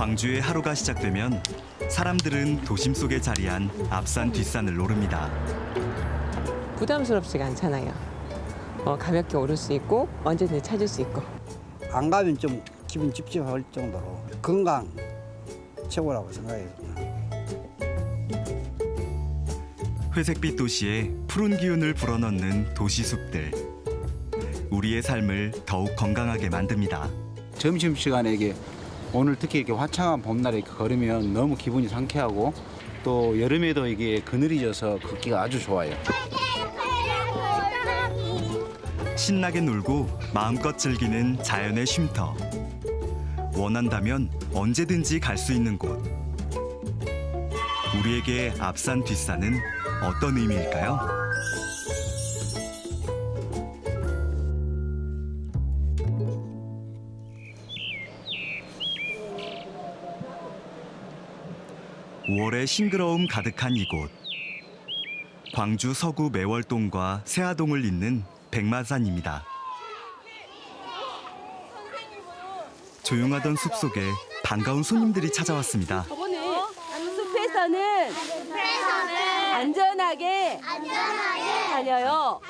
광주의 하루가 시작되면 사람들은 도심 속에 자리한 앞산 뒷산을 오릅니다. 부담스럽지가 않잖아요. 가볍게 오를 수 있고 언제든지 찾을 수 있고. 안 가면 좀 기분 찝찝할 정도로 건강 최고라고 생각해요. 회색빛 도시에 푸른 기운을 불어넣는 도시숲들. 우리의 삶을 더욱 건강하게 만듭니다. 점심시간에 이게 오늘 특히 이렇게 화창한 봄날에 걸으면 너무 기분이 상쾌하고 또 여름에도 이게 그늘이 져서 걷기가 아주 좋아요. 신나게 놀고 마음껏 즐기는 자연의 쉼터. 원한다면 언제든지 갈 수 있는 곳. 우리에게 앞산 뒷산은 어떤 의미일까요? (5월의) 싱그러움 가득한 이곳. 광주 서구 매월동과 세아동을 잇는 백마산입니다. 조용하던 숲속에 반가운 손님들이 찾아왔습니다. 숲에서는 안전하게 다녀요.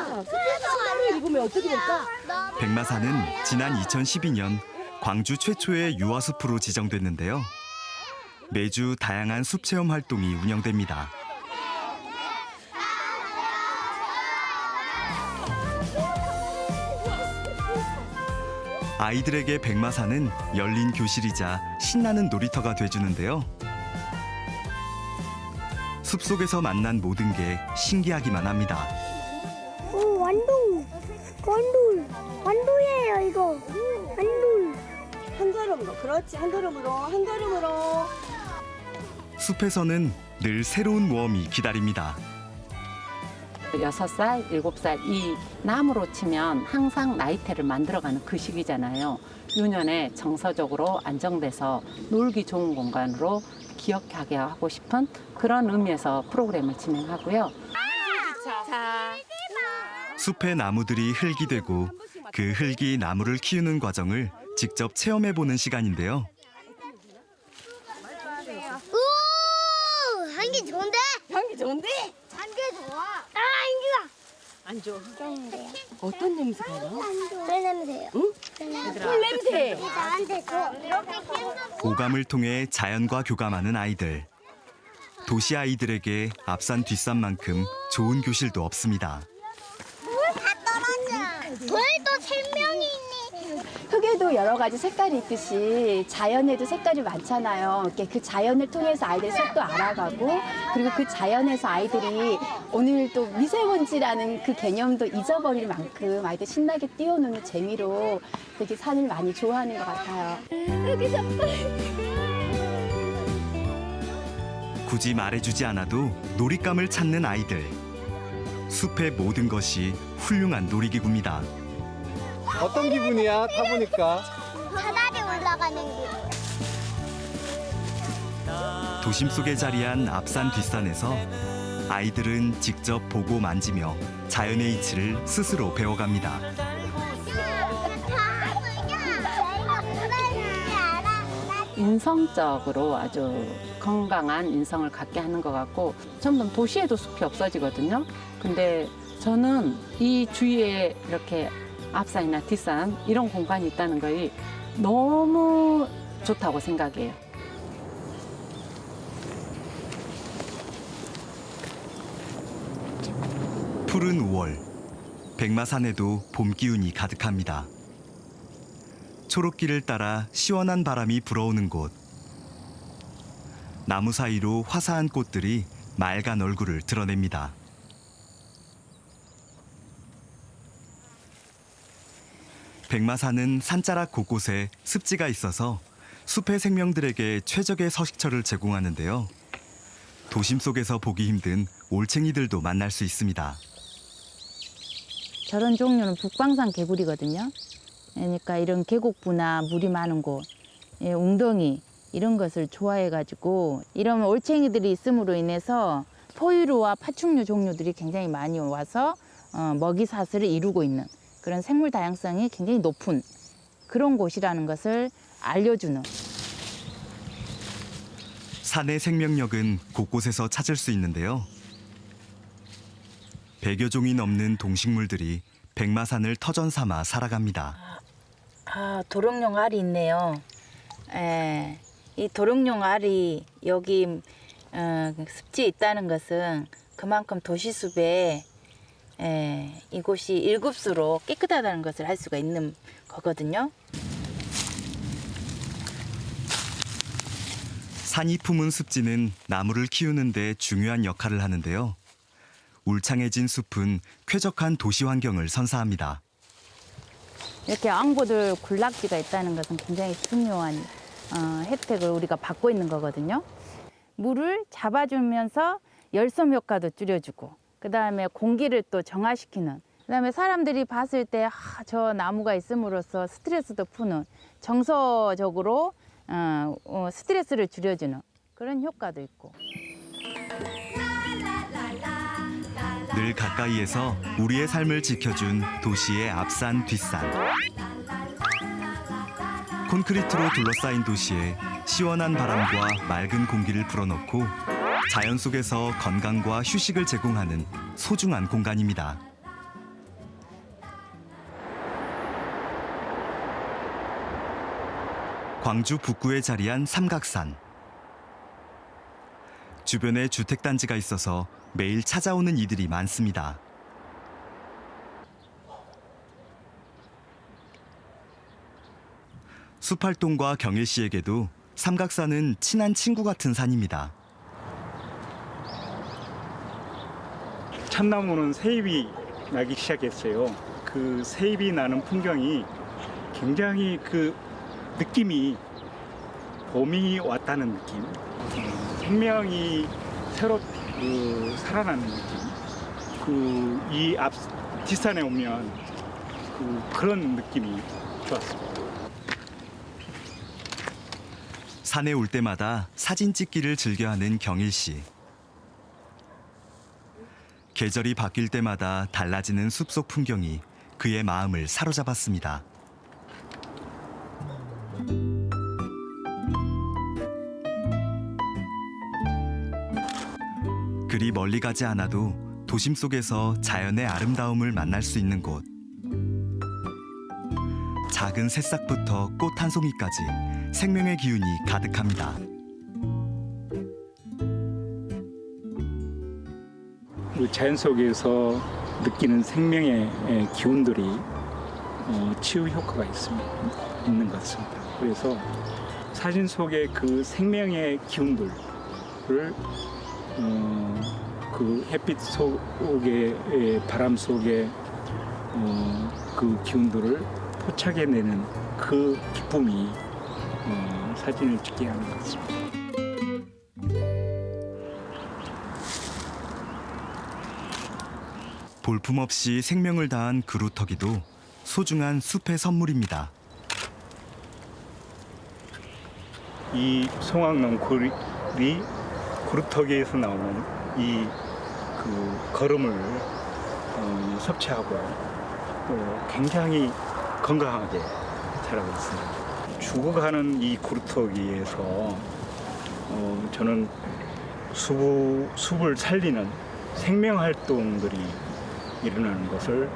숲에서 신발을 입으면 어떻게 될까? 백마산은 지난 2012년 광주 최초의 유아숲으로 지정됐는데요. 매주 다양한 숲 체험 활동이 운영됩니다. 아이들에게 백마산은 열린 교실이자 신나는 놀이터가 돼주는데요. 숲속에서 만난 모든 게 신기하기만 합니다. 오, 완돌이에요 이거. 완돌. 한 걸음으로, 그렇지. 한 걸음으로. 숲에서는 늘 새로운 모험이 기다립니다. 6살, 7살 이 나무로 치면 항상 나이테를 만들어가는 그 시기잖아요. 유년에 정서적으로 안정돼서 놀기 좋은 공간으로 기억하게 하고 싶은 그런 의미에서 프로그램을 진행하고요. 숲의 나무들이 흙이 되고 그 흙이 나무를 키우는 과정을 직접 체험해보는 시간인데요. 오, 향기 좋은데? 향기 좋은데? 향기 좋아. 향기가. 안 좋아. 좋은데요. 어떤 냄새가 나? 꿀 냄새요. 응? 꿀 냄새. 나한테 줘. 이렇게 힘든. 오감을 통해 자연과 교감하는 아이들. 도시 아이들에게 앞산 뒷산만큼 좋은 교실도 없습니다. 다 떨어져. 돌도 생명이 있니? 흙에도 여러 가지 색깔이 있듯이 자연에도 색깔이 많잖아요. 이렇게 그 자연을 통해서 아이들이 색도 알아가고 그리고 그 자연에서 아이들이 오늘 또 미세먼지라는 그 개념도 잊어버릴 만큼 아이들 신나게 뛰어노는 재미로 되게 산을 많이 좋아하는 것 같아요. 여기서 굳이 말해주지 않아도 놀잇감을 찾는 아이들. 숲의 모든 것이 훌륭한 놀이기구입니다. 어떤 기분이야? 타보니까. 사다리 올라가는 길. 도심 속에 자리한 앞산 뒷산에서 아이들은 직접 보고 만지며 자연의 이치를 스스로 배워갑니다. 인성적으로 아주 건강한 인성을 갖게 하는 것 같고 점점 도시에도 숲이 없어지거든요. 근데 저는 이 주위에 이렇게 앞산이나 뒷산 이런 공간이 있다는 것이 너무 좋다고 생각해요. 푸른 5월, 백마산에도 봄 기운이 가득합니다. 초록길을 따라 시원한 바람이 불어오는 곳. 나무 사이로 화사한 꽃들이 맑은 얼굴을 드러냅니다. 백마산은 산자락 곳곳에 습지가 있어서 숲의 생명들에게 최적의 서식처를 제공하는데요. 도심 속에서 보기 힘든 올챙이들도 만날 수 있습니다. 저런 종류는 북방산 개구리거든요. 그러니까 이런 계곡부나 물이 많은 곳, 웅덩이 이런 것을 좋아해가지고 이런 올챙이들이 있음으로 인해서 포유류와 파충류 종류들이 굉장히 많이 와서 먹이 사슬을 이루고 있는 그런 생물 다양성이 굉장히 높은 그런 곳이라는 것을 알려주는 산의 생명력은 곳곳에서 찾을 수 있는데요. 100여 종이 넘는 동식물들이 백마산을 터전 삼아 살아갑니다. 아, 도롱뇽 알이 있네요. 예, 이 도롱뇽 알이 여기 습지에 있다는 것은 그만큼 도시숲에 이곳이 1급수로 깨끗하다는 것을 알 수가 있는 거거든요. 산이 품은 습지는 나무를 키우는 데 중요한 역할을 하는데요. 울창해진 숲은 쾌적한 도시 환경을 선사합니다. 이렇게 앙보들 군락지가 있다는 것은 굉장히 중요한 혜택을 우리가 받고 있는 거거든요. 물을 잡아주면서 열섬 효과도 줄여주고, 그다음에 공기를 또 정화시키는, 그다음에 사람들이 봤을 때 저 나무가 있음으로써 스트레스도 푸는, 정서적으로 스트레스를 줄여주는 그런 효과도 있고. 늘 가까이에서 우리의 삶을 지켜준 도시의 앞산 뒷산. 콘크리트로 둘러싸인 도시에 시원한 바람과 맑은 공기를 불어넣고 자연 속에서 건강과 휴식을 제공하는 소중한 공간입니다. 광주 북구에 자리한 삼각산. 주변에 주택단지가 있어서 매일 찾아오는 이들이 많습니다. 숲활동과 경일 씨에게도 삼각산은 친한 친구 같은 산입니다. 참나무는 새잎이 나기 시작했어요. 그 새잎이 나는 풍경이 굉장히 그 느낌이 봄이 왔다는 느낌, 생명이 새로 살아나는 느낌. 이 앞 뒷산에 오면 그런 느낌이 좋았습니다. 산에 올 때마다 사진 찍기를 즐겨하는 경일 씨. 계절이 바뀔 때마다 달라지는 숲속 풍경이 그의 마음을 사로잡았습니다. 그리 멀리 가지 않아도 도심 속에서 자연의 아름다움을 만날 수 있는 곳. 작은 새싹부터 꽃 한 송이까지 생명의 기운이 가득합니다. 자연 속에서 느끼는 생명의 기운들이 치유 효과가 있는 것 같습니다. 그래서 사진 속의 그 생명의 기운들을 그 햇빛 속에 바람 속에 그 기운들을 포착해내는 그 기쁨이 사진을 찍게 하는 것 같습니다. 볼품없이 생명을 다한 그루터기도 소중한 숲의 선물입니다. 이 송악농 굴이 그루터기에서 나오는 이 거름을 섭취하고 또 굉장히 건강하게 자라고 있습니다. 죽어가는 이 그루터기에서 저는 숲을 살리는 생명 활동들이 일어나는 것을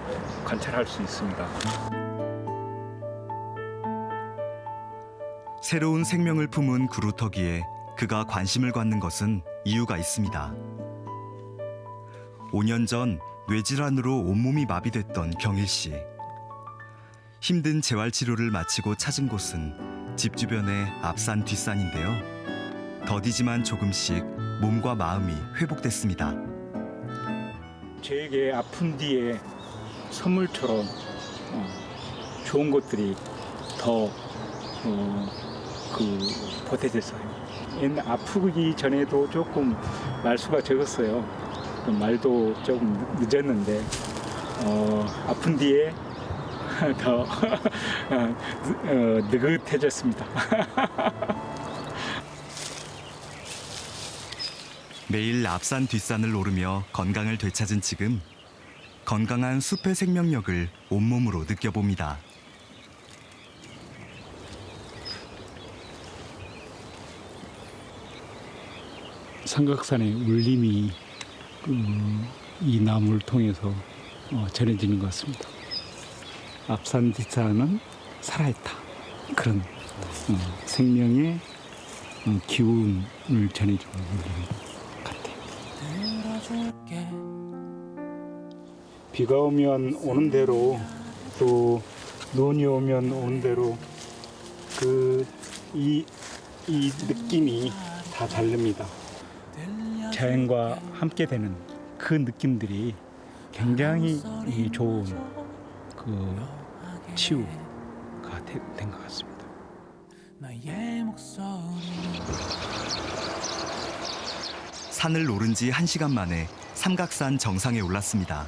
관찰할 수 있습니다. 새로운 생명을 품은 그루터기에 그가 관심을 갖는 것은 이유가 있습니다. 5년 전 뇌질환으로 온몸이 마비됐던 경일 씨. 힘든 재활치료를 마치고 찾은 곳은 집 주변의 앞산 뒷산인데요. 더디지만 조금씩 몸과 마음이 회복됐습니다. 저에게 아픈 뒤에 선물처럼 좋은 것들이 더 보태졌어요. 아프기 전에도 조금 말수가 적었어요. 말도 조금 늦었는데 아픈 뒤에 더 느긋해졌습니다. 매일 앞산 뒷산을 오르며 건강을 되찾은 지금, 건강한 숲의 생명력을 온몸으로 느껴봅니다. 삼각산의 울림이 이 나무를 통해서 전해지는 것 같습니다. 앞산 뒷산은 살아있다. 그런 생명의 기운을 전해주는 울림 같아요. 비가 오면 오는 대로 또 눈이 오면 오는 대로 이 느낌이 다 다릅니다. 자연과 함께 되는 그 느낌들이 굉장히 좋은 그 치유가 된 것 같습니다. 산을 오른 지 1시간 만에 삼각산 정상에 올랐습니다.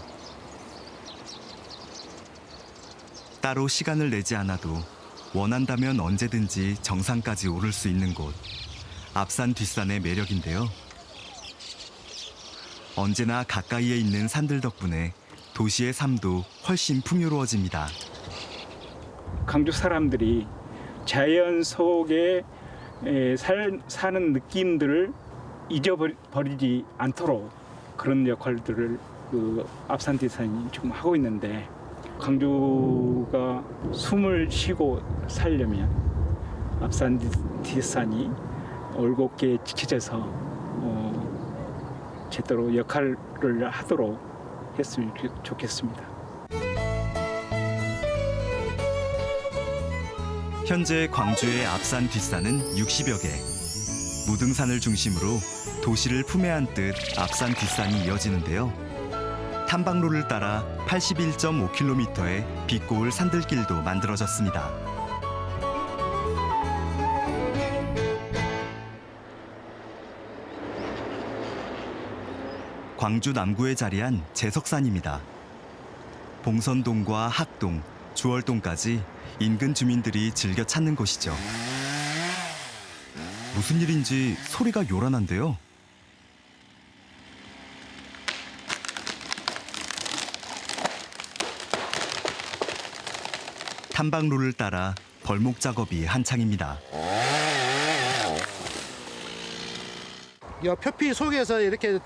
따로 시간을 내지 않아도 원한다면 언제든지 정상까지 오를 수 있는 곳, 앞산 뒷산의 매력인데요. 언제나 가까이에 있는 산들 덕분에 도시의 삶도 훨씬 풍요로워집니다. 강주 사람들이 자연 속에 사는 느낌들을 잊어버리지 않도록 그런 역할들을 앞산 뒷산이 지금 하고 있는데, 강주가 숨을 쉬고 살려면 앞산 뒷산이 올곧게 지켜져서 제대로 역할을 하도록 했으면 좋겠습니다. 현재 광주의 앞산 뒷산은 60여 개. 무등산을 중심으로 도시를 품에 안듯 앞산 뒷산이 이어지는데요. 탐방로를 따라 81.5km의 빛고울 산들길도 만들어졌습니다. 광주 남구에 자리한 제석산입니다. 봉선동과 학동, 주월동까지 인근 주민들이 즐겨 찾는 곳이죠. 무슨 일인지 소리가 요란한데요. 탐방로를 따라 벌목 작업이 한창입니다. 이 표피 속에서 이렇게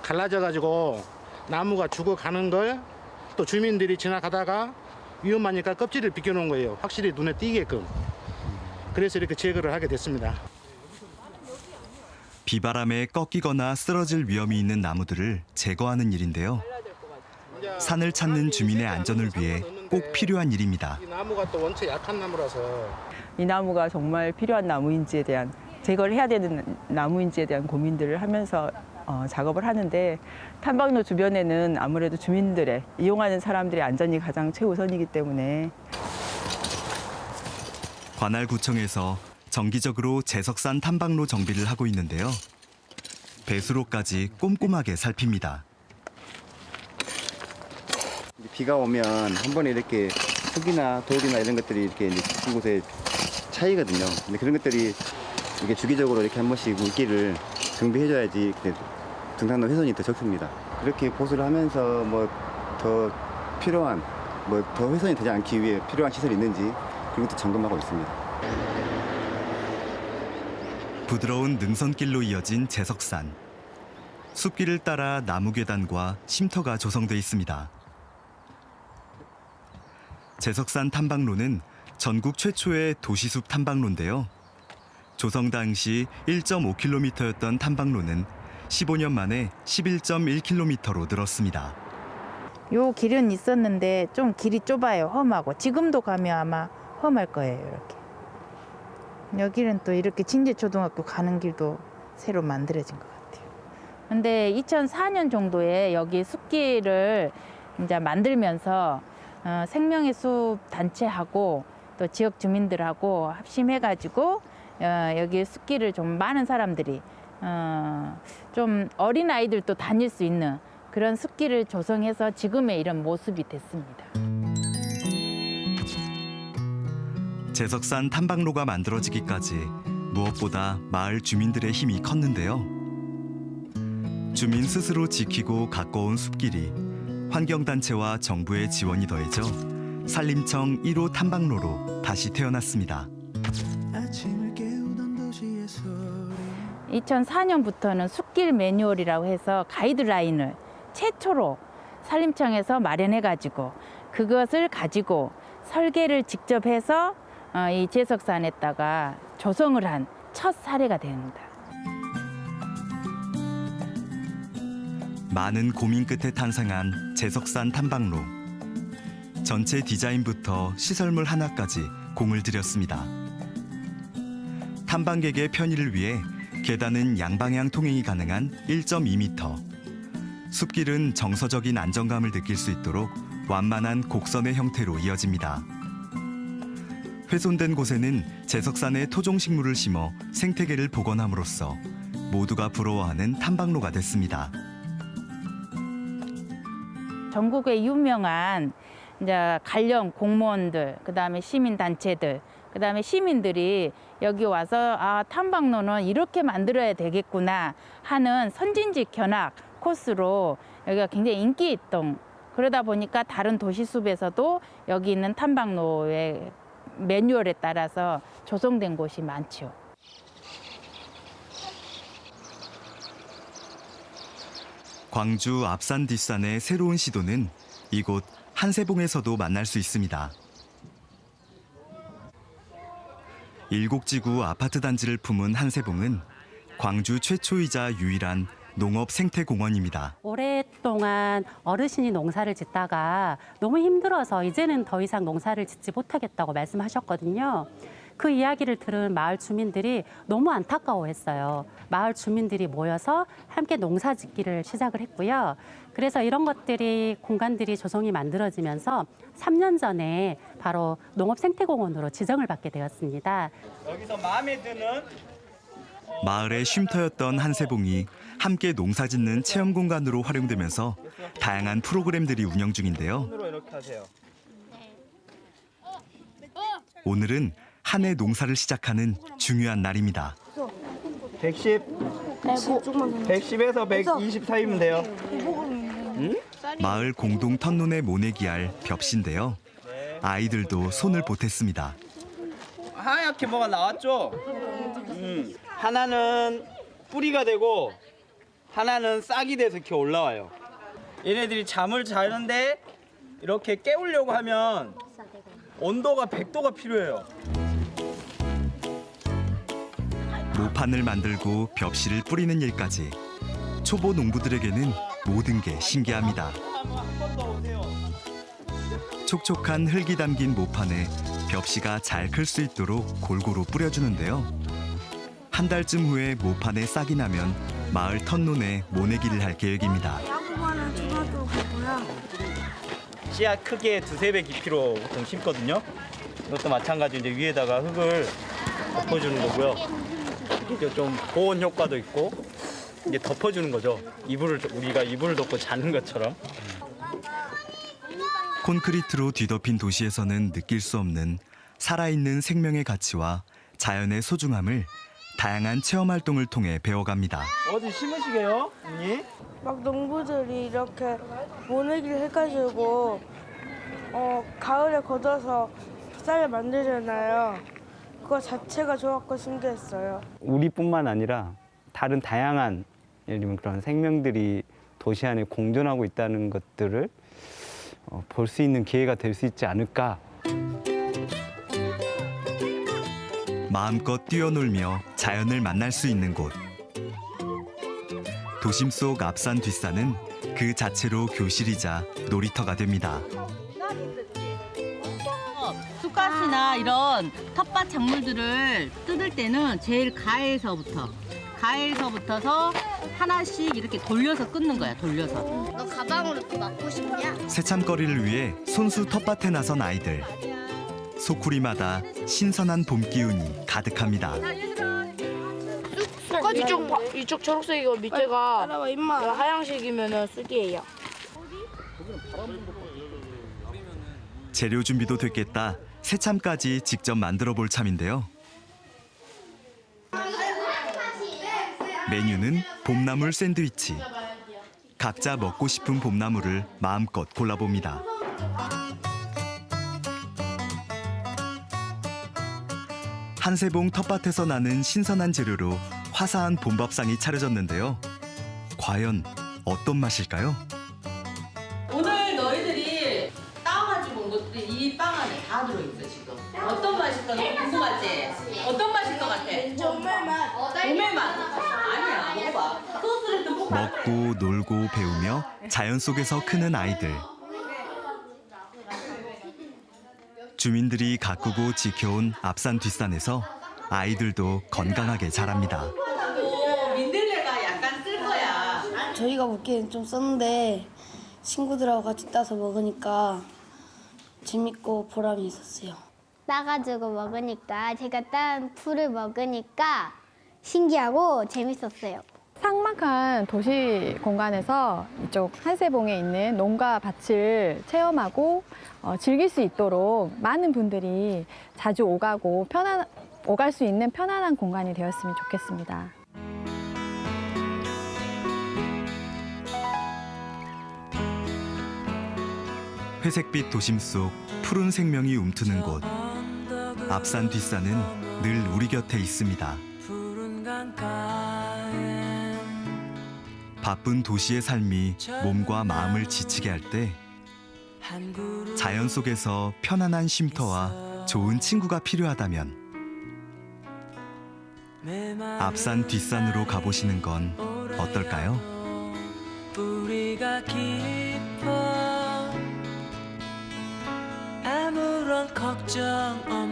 갈라져가지고 나무가 죽어가는 걸 또 주민들이 지나가다가 위험하니까 껍질을 벗겨놓은 거예요. 확실히 눈에 띄게끔. 그래서 이렇게 제거를 하게 됐습니다. 비바람에 꺾이거나 쓰러질 위험이 있는 나무들을 제거하는 일인데요. 산을 찾는 주민의 안전을 위해 꼭 필요한 일입니다. 이 나무가 또 원체 약한 나무라서 이 나무가 정말 필요한 나무인지에 대한, 제거를 해야 되는 나무인지에 대한 고민들을 하면서 작업을 하는데, 탐방로 주변에는 아무래도 주민들의, 이용하는 사람들의 안전이 가장 최우선이기 때문에. 관할구청에서 정기적으로 제석산 탐방로 정비를 하고 있는데요. 배수로까지 꼼꼼하게 살핍니다. 비가 오면 한 번에 이렇게 흙이나 돌이나 이런 것들이 이렇게 곳에 차이거든요. 근데 그런 것들이 이게 주기적으로 이렇게 한 번씩 물기를 정비해줘야지 등산로 훼손이 더 적습니다. 그렇게 보수를 하면서 더 필요한, 더 훼손이 되지 않기 위해 필요한 시설이 있는지 그런 것도 점검하고 있습니다. 부드러운 능선길로 이어진 제석산. 숲길을 따라 나무 계단과 쉼터가 조성돼 있습니다. 제석산 탐방로는 전국 최초의 도시숲 탐방로인데요. 조성 당시 1.5km였던 탐방로는 15년 만에 11.1km로 늘었습니다. 요 길은 있었는데 좀 길이 좁아요. 험하고. 지금도 가면 아마 험할 거예요. 이렇게. 여기는 또 이렇게 진제초등학교 가는 길도 새로 만들어진 것 같아요. 근데 2004년 정도에 여기 숲길을 이제 만들면서 생명의 숲 단체하고 또 지역 주민들하고 합심해가지고 여기 숲길을 좀 많은 사람들이 좀 어린 아이들도 다닐 수 있는 그런 숲길을 조성해서 지금의 이런 모습이 됐습니다. 제석산 탐방로가 만들어지기까지 무엇보다 마을 주민들의 힘이 컸는데요. 주민 스스로 지키고 가꿔온 숲길이 환경단체와 정부의 지원이 더해져 산림청 1호 탐방로로 다시 태어났습니다. 2004년부터는 숲길 매뉴얼이라고 해서 가이드라인을 최초로 산림청에서 마련해가지고 그것을 가지고 설계를 직접 해서 이 제석산에다가 조성을 한 첫 사례가 됩니다. 많은 고민 끝에 탄생한 제석산 탐방로. 전체 디자인부터 시설물 하나까지 공을 들였습니다. 탐방객의 편의를 위해 계단은 양방향 통행이 가능한 1.2m. 숲길은 정서적인 안정감을 느낄 수 있도록 완만한 곡선의 형태로 이어집니다. 훼손된 곳에는 제석산의 토종식물을 심어 생태계를 복원함으로써 모두가 부러워하는 탐방로가 됐습니다. 전국의 유명한 이제 관련 공무원들, 그다음에 시민단체들, 그다음에 시민들이 여기 와서 아, 탐방로는 이렇게 만들어야 되겠구나 하는 선진직 견학 코스로 여기가 굉장히 인기 있던, 그러다 보니까 다른 도시숲에서도 여기 있는 탐방로의 매뉴얼에 따라서 조성된 곳이 많죠. 광주 앞산 뒷산의 새로운 시도는 이곳 한세봉에서도 만날 수 있습니다. 일곡지구 아파트 단지를 품은 한세봉은 광주 최초이자 유일한 농업 생태공원입니다. 오랫동안 어르신이 농사를 짓다가 너무 힘들어서 이제는 더 이상 농사를 짓지 못하겠다고 말씀하셨거든요. 그 이야기를 들은 마을 주민들이 너무 안타까워했어요. 마을 주민들이 모여서 함께 농사 짓기를 시작을 했고요. 그래서 이런 것들이 공간들이 조성이 만들어지면서 3년 전에 바로 농업생태공원으로 지정을 받게 되었습니다. 여기서 마음에 드는 마을의 쉼터였던 한세봉이 함께 농사짓는 체험 공간으로 활용되면서 다양한 프로그램들이 운영 중인데요. 손으로 이렇게 하세요. 오늘은 한 해 농사를 시작하는 중요한 날입니다. 110, 110에서 120 사이면 돼요. 마을 공동 텃논에 모내기할 벽시인데요. 아이들도 손을 보탰습니다. 하얗게 뭐가 나왔죠? 하나는 뿌리가 되고 하나는 싹이 돼서 이렇게 올라와요. 얘네들이 잠을 자는데 이렇게 깨우려고 하면 온도가 100도가 필요해요. 모판을 만들고 벽시를 뿌리는 일까지 초보 농부들에게는 모든 게 신기합니다. 촉촉한 흙이 담긴 모판에 벽시가 잘 클 수 있도록 골고루 뿌려주는데요. 한 달쯤 후에 모판에 싹이 나면 마을 텃논에 모내기를 할 계획입니다. 야구반은 중학교 가고요. 씨앗 크기의 2~3배 깊이로 보통 심거든요. 이것도 마찬가지로 이제 위에다가 흙을 덮어주는 거고요. 이게 좀 보온 효과도 있고 이제 덮어주는 거죠. 우리가 이불을 덮고 자는 것처럼. 콘크리트로 뒤덮인 도시에서는 느낄 수 없는 살아있는 생명의 가치와 자연의 소중함을 다양한 체험 활동을 통해 배워갑니다. 어디 심으시게요, 언니? 막 농부들이 이렇게 모내기를 해가지고 가을에 걷어서 쌀을 만들잖아요. 그거 자체가 좋았고 신기했어요. 우리뿐만 아니라 다른 다양한 예를 들면 그런 생명들이 도시 안에 공존하고 있다는 것들을 볼 수 있는 기회가 될 수 있지 않을까. 마음껏 뛰어놀며 자연을 만날 수 있는 곳. 도심 속 앞산 뒷산은 그 자체로 교실이자 놀이터가 됩니다. 쑥갓이나 이런 텃밭 작물들을 뜯을 때는 제일 가에서부터서 하나씩 이렇게 돌려서 끊는 거야, 돌려서. 너 가방으로 또 맞고 싶냐? 새참거리를 위해 손수 텃밭에 나선 아이들. 소쿠리마다 신선한 봄 기운이 가득합니다. 쑥갓이 이쪽 초록색이고 밑에가 하얀색이면 쑥이에요. 재료 준비도 됐겠다. 새참까지 직접 만들어 볼 참인데요. 메뉴는 봄나물 샌드위치. 각자 먹고 싶은 봄나물을 마음껏 골라봅니다. 한세봉 텃밭에서 나는 신선한 재료로 화사한 봄밥상이 차려졌는데요. 과연 어떤 맛일까요? 오늘 너희들이 따와가지고 온 것들이 이 빵 안에 다 들어있어 지금. 어떤 맛일까 너무 궁금하지? 어떤 맛일 것 같아? 오멜맛. 오멜맛. 아니야 먹어봐. 소스를 좀 볶아. 먹고 놀고 배우며 자연 속에서 크는 아이들. 주민들이 가꾸고 지켜온 앞산 뒷산에서 아이들도 건강하게 자랍니다. 민들레가 약간 쓸 거야. 저희가 먹기엔 좀 썼는데 친구들하고 같이 따서 먹으니까 재밌고 보람이 있었어요. 따가지고 먹으니까 제가 딴 풀을 먹으니까 신기하고 재밌었어요. 삭막한 도시 공간에서 이쪽 한세봉에 있는 농가 밭을 체험하고 즐길 수 있도록 많은 분들이 자주 오갈 수 있는 편안한 공간이 되었으면 좋겠습니다. 회색빛 도심 속 푸른 생명이 움트는 곳. 앞산 뒷산은 늘 우리 곁에 있습니다. 바쁜 도시의 삶이 몸과 마음을 지치게 할 때 자연 속에서 편안한 쉼터와 좋은 친구가 필요하다면 앞산 뒷산으로 가보시는 건 어떨까요? 뿌리가 깊어 아무런 걱정 없는